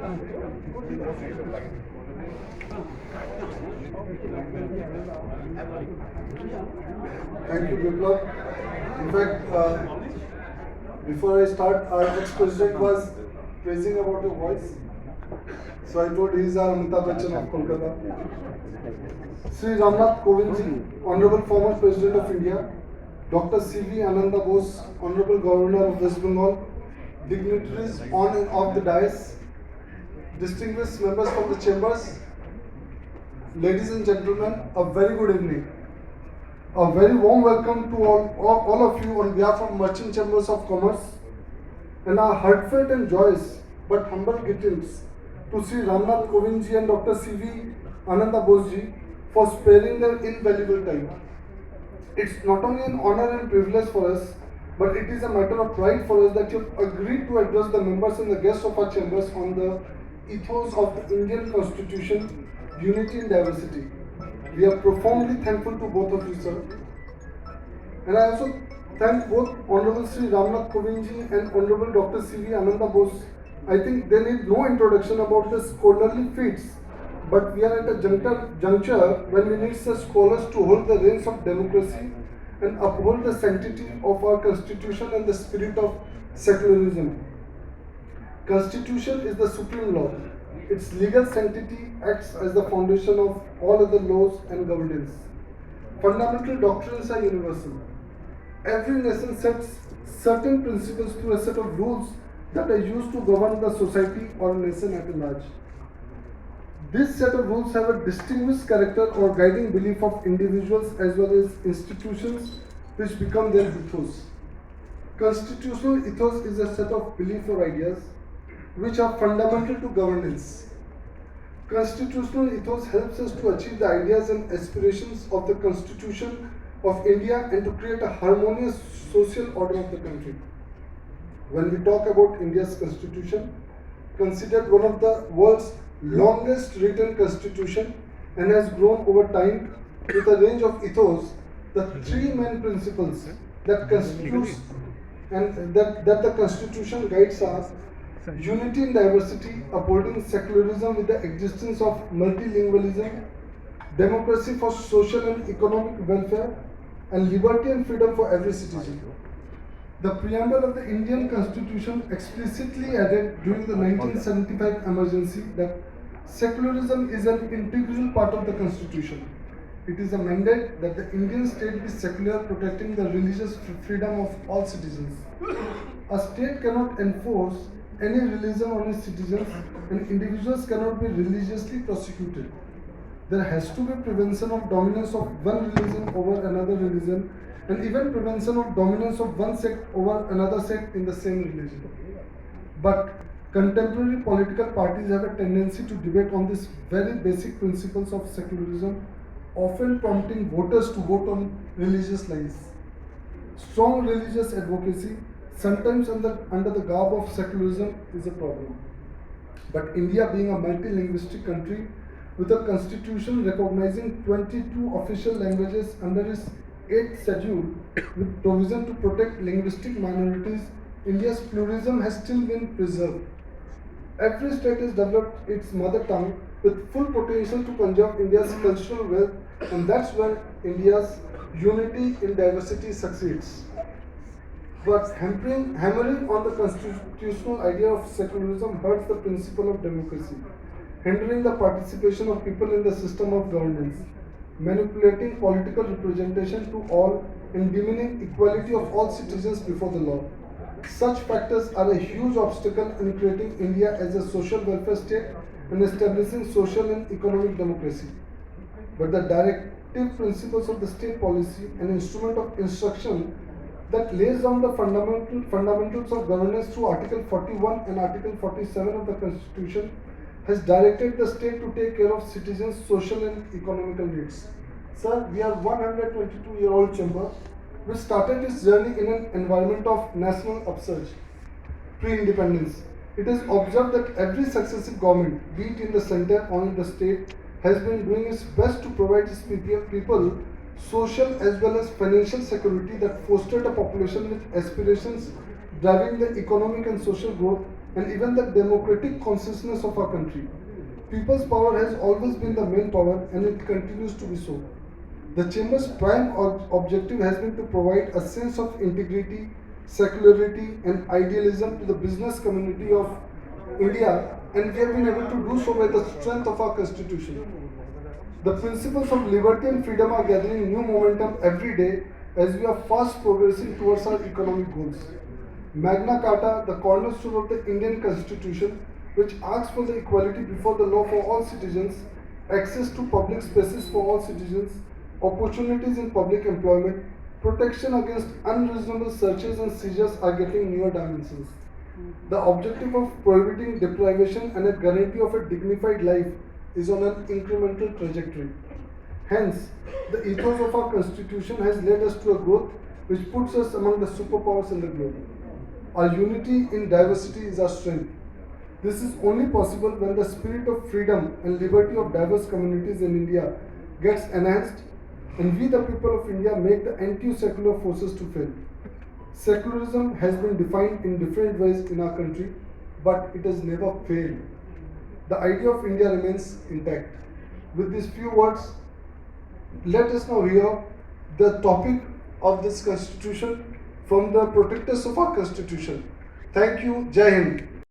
Thank you, Biplab. In fact, before I start, our ex-president was praising about your voice. So I told he is our Amitabh Bachchan of Kolkata. Sri RAMNATH Kovind, Honorable former President of India, Dr. C.V. Ananda Bose, Honorable Governor of West Bengal, dignitaries on and off the dais, distinguished members from the chambers, ladies and gentlemen, a very good evening. A very warm welcome to all of you on behalf of Merchant Chambers of Commerce, and our heartfelt and joyous but humble greetings to Sri RAMNATH Kovind ji and Dr. C.V. Ananda Bose ji for sparing their invaluable time. It's not only an honor and privilege for us, but it is a matter of pride for us that you have agreed to address the members and the guests of our chambers on the ethos of the Indian Constitution, unity in diversity. We are profoundly thankful to both of you, sir. And I also thank both Honorable Sri RAMNATH Kovind ji and Honorable Dr. C.V. Ananda Bose. I think they need no introduction about the scholarly feats, but we are at a juncture when we need such scholars to hold the reins of democracy and uphold the sanctity of our constitution and the spirit of secularism. Constitution is the supreme law. Its legal sanctity acts as the foundation of all other laws and governance. Fundamental doctrines are universal. Every nation sets certain principles through a set of rules that are used to govern the society or nation at large. This set of rules have a distinguished character or guiding belief of individuals as well as institutions which become their ethos. Constitutional ethos is a set of beliefs or ideas which are fundamental to governance. Constitutional ethos helps us to achieve the ideas and aspirations of the Constitution of India and to create a harmonious social order of the country. When we talk about India's Constitution, considered one of the world's longest written constitution and has grown over time with a range of ethos, the three main principles that constitutes and that the Constitution guides are unity in diversity, upholding secularism with the existence of multilingualism, democracy for social and economic welfare, and liberty and freedom for every citizen. The preamble of the Indian Constitution explicitly added during the 1975 emergency that secularism is an integral part of the Constitution. It is a mandate that the Indian state be secular, protecting the religious freedom of all citizens. A state cannot enforce any religion on its citizens, and individuals cannot be religiously prosecuted. There has to be prevention of dominance of one religion over another religion, and even prevention of dominance of one sect over another sect in the same religion. But contemporary political parties have a tendency to debate on these very basic principles of secularism, often prompting voters to vote on religious lines. Strong religious advocacy, sometimes under the garb of secularism, is a problem. But India, being a multilinguistic country with a constitution recognizing 22 official languages under its 8th schedule, with provision to protect linguistic minorities, India's pluralism has still been preserved. Every state has developed its mother tongue with full potential to conserve India's cultural wealth, and that's where India's unity in diversity succeeds. But hammering on the constitutional idea of secularism hurts the principle of democracy, hindering the participation of people in the system of governance, manipulating political representation to all, and demeaning equality of all citizens before the law. Such factors are a huge obstacle in creating India as a social welfare state and establishing social and economic democracy. But the directive principles of the state policy, an instrument of instruction that lays down the fundamentals of governance through Article 41 and Article 47 of the Constitution, has directed the state to take care of citizens' social and economical needs. Sir, we are 122-year-old chamber which started its journey in an environment of national upsurge, pre-independence. It is observed that every successive government, be it in the center or in the state, has been doing its best to provide its people social as well as financial security that fostered a population with aspirations driving the economic and social growth and even the democratic consciousness of our country. People's power has always been the main power and it continues to be so. The Chamber's prime objective has been to provide a sense of integrity, secularity, and idealism to the business community of India, and we have been able to do so by the strength of our constitution. The principles of liberty and freedom are gathering new momentum every day as we are fast progressing towards our economic goals. Magna Carta, the cornerstone of the Indian Constitution, which asks for the equality before the law for all citizens, access to public spaces for all citizens, opportunities in public employment, protection against unreasonable searches and seizures are getting newer dimensions. The objective of prohibiting deprivation and a guarantee of a dignified life is on an incremental trajectory. Hence, the ethos of our constitution has led us to a growth which puts us among the superpowers in the globe. Our unity in diversity is our strength. This is only possible when the spirit of freedom and liberty of diverse communities in India gets enhanced and we the people of India make the anti-secular forces to fail. Secularism has been defined in different ways in our country, but it has never failed. The idea of India remains intact. With these few words, let us now hear the topic of this constitution from the protectors of our constitution. Thank you. Jai Hind.